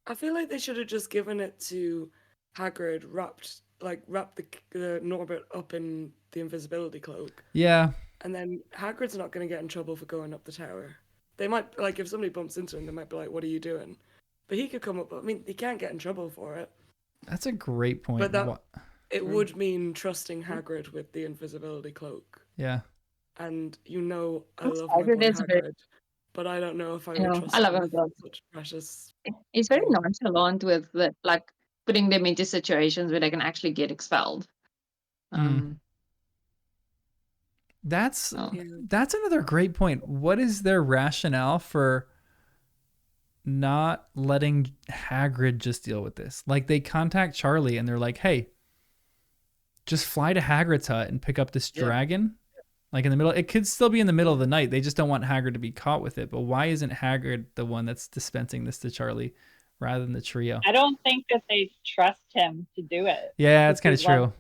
I feel like they should have just given it to Hagrid, wrapped the Norbert up in the invisibility cloak. Yeah. And then Hagrid's not going to get in trouble for going up the tower. They might, like, if somebody bumps into him, they might be like, what are you doing? But he could come up, I mean, he can't get in trouble for it. That's a great point. But it would mean trusting Hagrid with the invisibility cloak. Yeah. And I love my boy Hagrid. But I don't know if I would trust him with such precious... He's very nonchalant with like putting them into situations where they can actually get expelled. That's another great point. What is their rationale for not letting Hagrid just deal with this? Like they contact Charlie and they're like, hey, just fly to Hagrid's hut and pick up this dragon. Like in the middle, it could still be in the middle of the night. They just don't want Hagrid to be caught with it. But why isn't Hagrid the one that's dispensing this to Charlie rather than the trio? I don't think that they trust him to do it. Yeah, that's kind of true.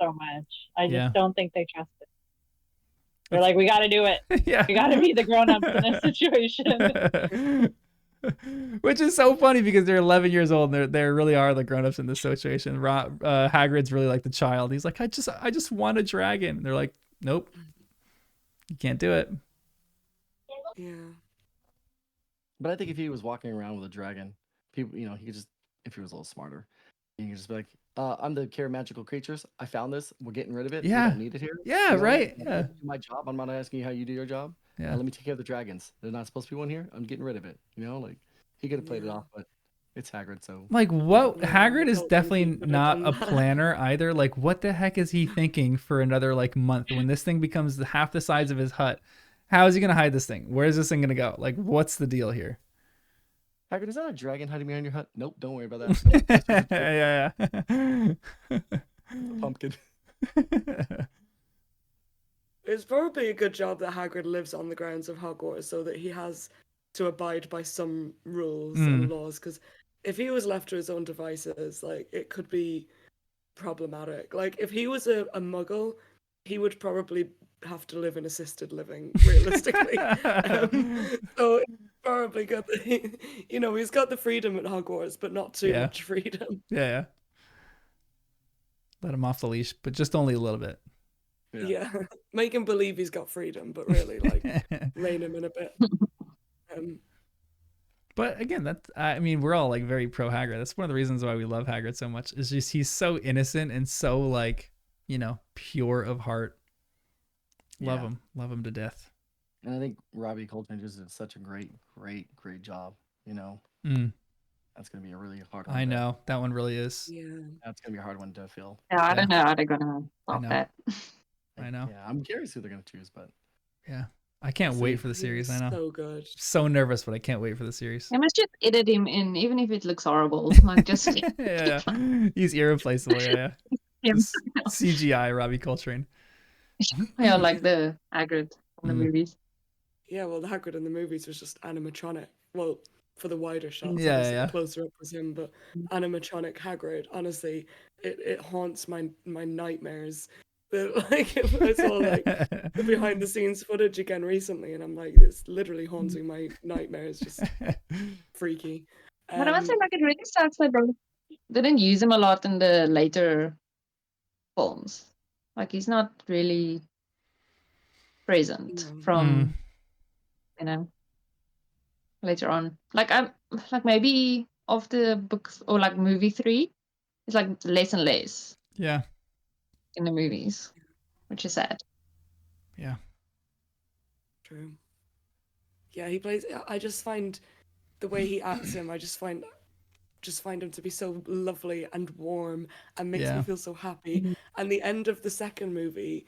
So much. I just don't think they trust it. They're like, we got to do it. Yeah. We got to be the grown-ups in this situation. Which is so funny because they're 11 years old and they really are the grown-ups in this situation. Hagrid's really like the child. He's like, I just want a dragon. And they're like, nope. You can't do it. Yeah. But I think if he was walking around with a dragon, people, he could just, if he was a little smarter, he could just be like, I'm the care of magical creatures. I found this. We're getting rid of it. Yeah. We don't need it here. Yeah, right. Yeah. Do my job. I'm not asking you how you do your job. Yeah. Let me take care of the dragons. There's not supposed to be one here. I'm getting rid of it. Like he could have played it off, but it's Hagrid, so like what Hagrid is definitely not a planner either. Like what the heck is he thinking for another like month when this thing becomes half the size of his hut? How is he gonna hide this thing? Where is this thing gonna go? Like what's the deal here? Hagrid, is that a dragon hiding behind your hut? Nope, don't worry about that. Yeah. Pumpkin. It's probably a good job that Hagrid lives on the grounds of Hogwarts so that he has to abide by some rules and laws, because if he was left to his own devices, like, it could be problematic. Like, if he was a muggle, he would probably have to live in assisted living, realistically. So it's probably good that he's got the freedom at Hogwarts, but not too much freedom. Yeah. let him off the leash, but just only a little bit. Yeah. Make him believe he's got freedom, but really, like, rein him in a bit. But again, I mean, we're all like very pro Hagrid. That's one of the reasons why we love Hagrid so much. Is just he's so innocent and so like, you know, pure of heart. Love him to death. And I think Robbie Coltrane just did such a great job. You know, that's gonna be a really hard one. I know that one really is. Yeah, that's gonna be a hard one to fill. Yeah, I don't know how they're gonna stop that. I know. Yeah, I'm curious who they're gonna choose, but yeah, I can't wait for the series. I know. So good. So nervous, but I can't wait for the series. I must just edit him in, even if it looks horrible. Like just yeah. He's irreplaceable. Yeah. CGI Robbie Coltrane. Yeah, like the Hagrid in the movies. Yeah, well, the Hagrid in the movies was just animatronic. Well, for the wider shots, yeah. Closer up was him, but animatronic Hagrid, honestly, it haunts my nightmares. But like, I saw like the behind the scenes footage again recently, and I'm like, it's literally haunting my nightmares. Just freaky. But I must say, like, it really sucks that they didn't use him a lot in the later films. Like, he's not really present from, you know, later on. Like, I'm like maybe of the books or like movie 3, it's like less and less. Yeah. In the movies, which is sad. Yeah. True. Yeah, he plays. I just find the way he acts him. I just find him to be so lovely and warm and makes me feel so happy. And the end of the second movie,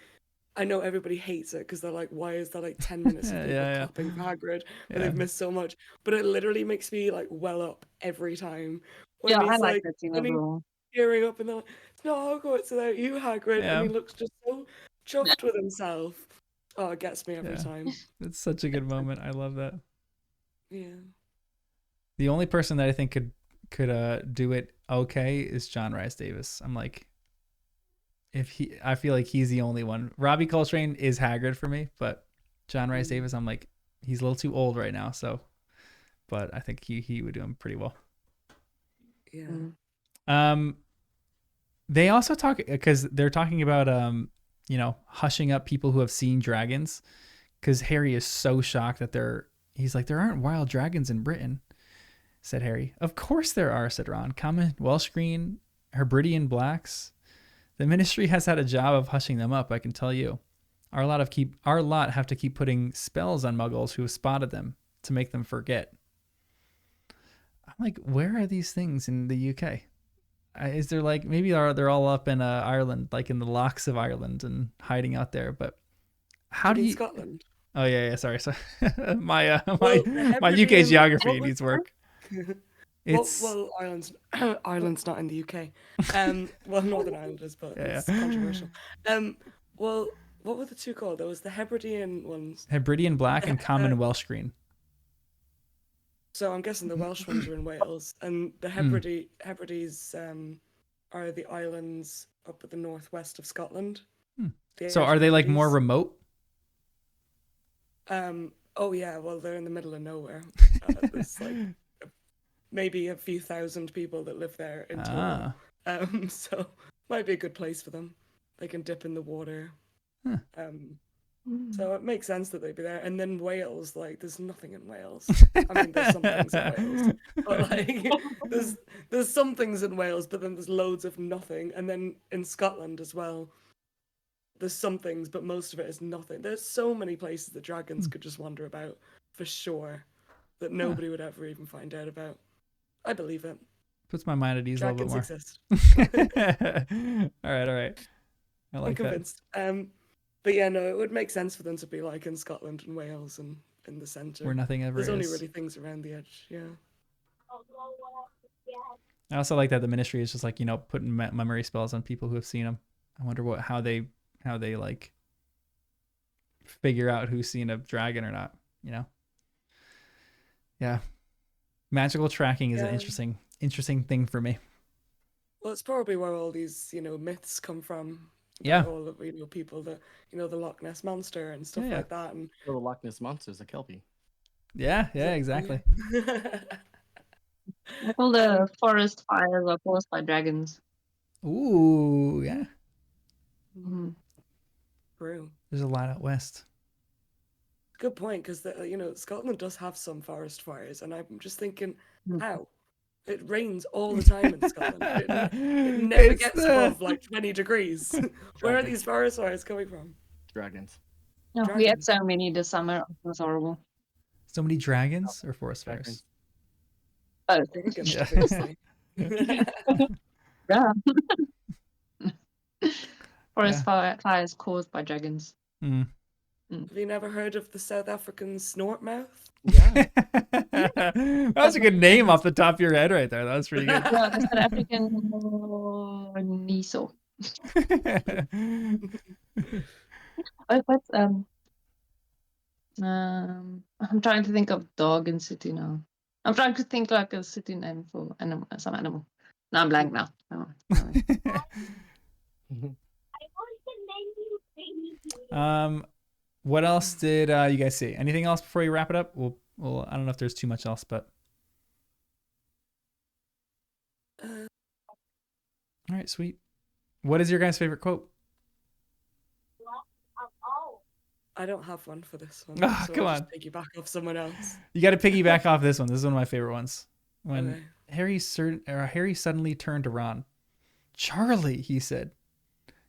I know everybody hates it because they're like, why is there like 10 minutes of people clapping for Hagrid when they've missed so much? But it literally makes me like well up every time. When he's, I like that scene overall. Tearing up and they're like, it's not Hogwarts without you, Hagrid. And he looks just so chuffed with himself. Oh, it gets me every time. It's such a good moment. I love that. Yeah. The only person that I think could do it okay is John Rhys Davis. I'm like, I feel like he's the only one. Robbie Coltrane is Hagrid for me, but John Rhys Davis, I'm like, he's a little too old right now. So, but I think he would do him pretty well. Yeah. They also talk because they're talking about you know, hushing up people who have seen dragons, because Harry is so shocked that he's like, there aren't wild dragons in Britain, said Harry. Of course there are, said Ron. Common Welsh green, Hebridean blacks. The ministry has had a job of hushing them up, I can tell you. Our lot have to keep putting spells on muggles who have spotted them to make them forget. I'm like, where are these things in the UK? Is there like, maybe they're all up in Ireland, like in the lochs of Ireland and hiding out there, but how do you... Scotland. Oh yeah, sorry. my UK geography needs work. It's well, Ireland's not in the UK. Well, Northern Ireland is, but it's controversial. Well, what were the two called? There was the Hebridean ones. Hebridean black and common Welsh green. So I'm guessing the Welsh ones are in Wales, and the Hebrides are the islands up at the northwest of Scotland. So are they like more remote? Oh yeah, well they're in the middle of nowhere. There's like maybe a few thousand people that live there in total. So might be a good place for them. They can dip in the water. So it makes sense that they'd be there. And then Wales, like, there's nothing in Wales. I mean, there's some things in Wales, but like, there's some things in Wales, but then there's loads of nothing. And then in Scotland as well, there's some things, but most of it is nothing. There's so many places that dragons could just wander about, for sure, that nobody would ever even find out about. I believe it. Puts my mind at ease a little bit more. Dragons exist. All right. I like I'm convinced. But yeah, no, it would make sense for them to be like in Scotland and Wales and in the centre. Where nothing ever is. There's only really things around the edge, yeah. I also like that the ministry is just like, you know, putting memory spells on people who have seen them. I wonder how they like figure out who's seen a dragon or not, you know? Yeah. Magical tracking is an interesting thing for me. Well, it's probably where all these, you know, myths come from. Yeah. All of, you know, people that, you know, the Loch Ness Monster and stuff like that. And the Loch Ness Monster is a Kelpie. Yeah, exactly. All the forest fires are caused by dragons. Ooh, yeah. There's a lot out west. Good point, because Scotland does have some forest fires, and I'm just thinking, how? It rains all the time in Scotland. It never gets above like 20 degrees. Where are these forest fires coming from? Dragons. No, we had so many this summer. It was horrible. So many dragons or forest fires? Both. Dragons, Yeah. obviously. Yeah. Forest fires caused by dragons. Have you never heard of the South African snort mouth? Yeah. That was a good name off the top of your head right there. That was pretty good. Yeah, the South African Niso. What's I'm trying to think of dog in city now. I'm trying to think like a city name for some animal. No, I'm blank now. What else did you guys see? Anything else before you wrap it up? Well, I don't know if there's too much else, but all right, sweet. What is your guys' favorite quote? I don't have one for this one. Oh, so come I'll on. just piggyback off someone else. You got to piggyback off this one. This is one of my favorite ones. When Okay. Harry suddenly turned to Ron. "Charlie," he said.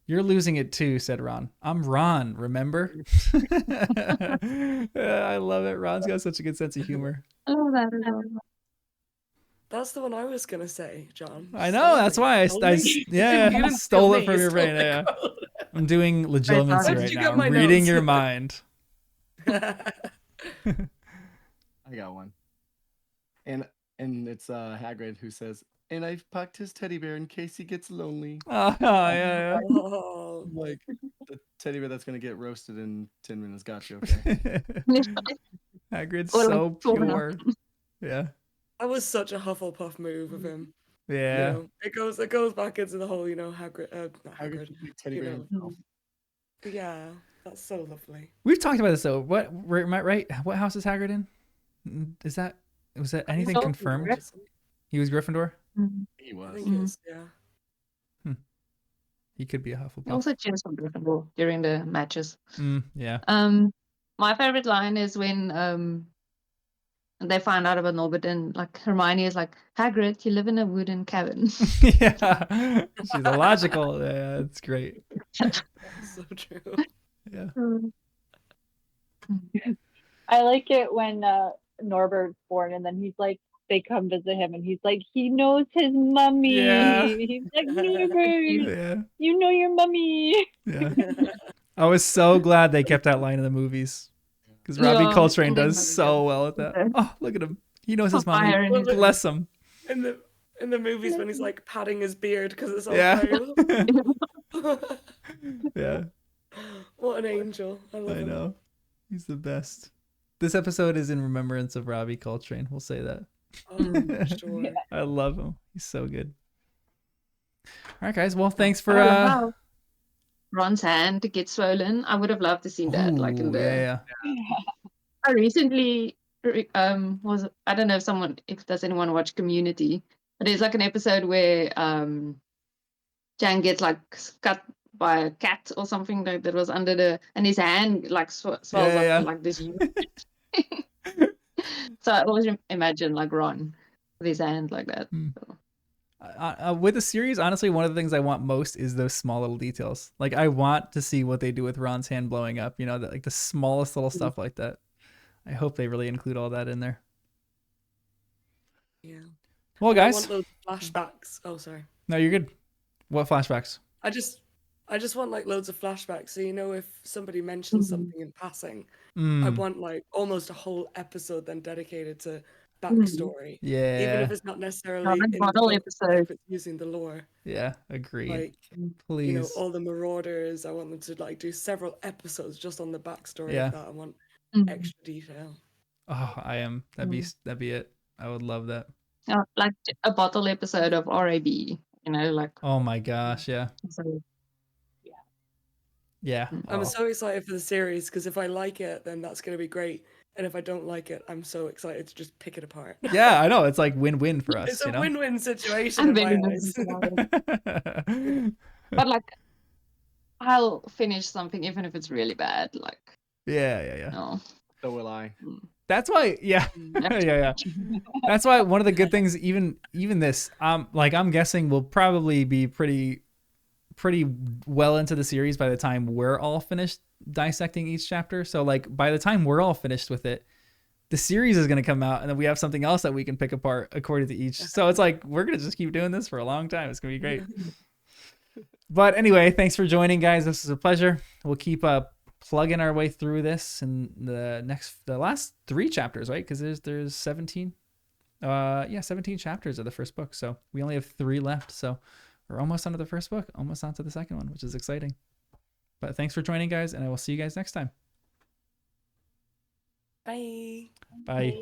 "You're losing it too," said Ron. "I'm Ron, remember?" I love it. Ron's got such a good sense of humor. Oh, that. That's the one I was gonna say, John. I know. That's why I stole it from your brain. Yeah. I'm doing legitimacy right now. I'm reading your mind. I got one. And it's Hagrid who says, "And I've packed his teddy bear in case he gets lonely." Oh, yeah. Oh. Like the teddy bear that's gonna get roasted in 10 minutes. Got you, okay? Hagrid's so pure. Yeah. That was such a Hufflepuff move of him. Yeah. It goes back into the whole, Hagrid. Not Hagrid. Teddy bear himself. Yeah, that's so lovely. We've talked about this though. Am I right? What house is Hagrid in? Was that anything confirmed? He was Gryffindor? He was. I think it is, yeah. He could be a Hufflepuff. He also cheers for Gryffindor during the matches. Yeah. My favorite line is when they find out about Norbert and like Hermione is like, "Hagrid, you live in a wooden cabin." Yeah. She's illogical. Yeah, it's great. That's so true. Yeah. I like it when Norbert's born and then he's like, they come visit him and he's like, he knows his mummy. Yeah. He's like, Norbert, Yeah. you know your mummy. Yeah. I was so glad they kept that line in the movies. Because Robbie Coltrane does so well at that. Oh, look at him. He knows his mommy. Bless him. In the movies when he's like patting his beard because it's on fire. Yeah. What an angel. I love him. know. He's the best. This episode is in remembrance of Robbie Coltrane. We'll say that. Oh, sure. I love him. He's so good. All right, guys. Well, thanks for Ron's hand gets swollen. I would have loved to see that. Like in the. Yeah. I recently was, I don't know if does anyone watch Community, but there's like an episode where Jan gets like cut by a cat or something like that was under and his hand like swells up like this. So I always imagine like Ron with his hand like that. So. With the series, honestly, one of the things I want most is those small little details. Like I want to see what they do with Ron's hand blowing up. Like the smallest little stuff like that. I hope they really include all that in there. Yeah. Well, guys. I want those flashbacks. Oh, sorry. No, you're good. What flashbacks? I just want like loads of flashbacks. So if somebody mentions something in passing, I want like almost a whole episode then dedicated to backstory. Yeah. Even if it's not necessarily in the model book, episode. if it's using the lore. Yeah, agreed. Like, please. all the Marauders. I want them to like do several episodes just on the backstory of that. I want extra detail. Oh, I am. That'd be it. I would love that. Like a bottle episode of RAB. Like. Oh my gosh, yeah. So, yeah. I'm so excited for the series because if I like it, then that's going to be great. And if I don't like it, I'm so excited to just pick it apart. Yeah, I know. It's like win-win for us. It's a win-win situation in my eyes. But like, I'll finish something even if it's really bad. Like, Yeah. no. So will I. That's why, yeah. That's why one of the good things, even this, like I'm guessing will probably be pretty well into the series by the time we're all finished dissecting each chapter. So like by the time we're all finished with it, the series is going to come out, and then we have something else that we can pick apart according to each. So it's like we're going to just keep doing this for a long time. It's going to be great. But anyway, thanks for joining, guys. This is a pleasure. We'll keep plugging our way through this in the last 3 chapters, right? Because there's 17. 17 chapters of the first book. So we only have 3 left. So we're almost onto the first book, almost onto the second one, which is exciting. But thanks for joining, guys, and I will see you guys next time. Bye. Bye.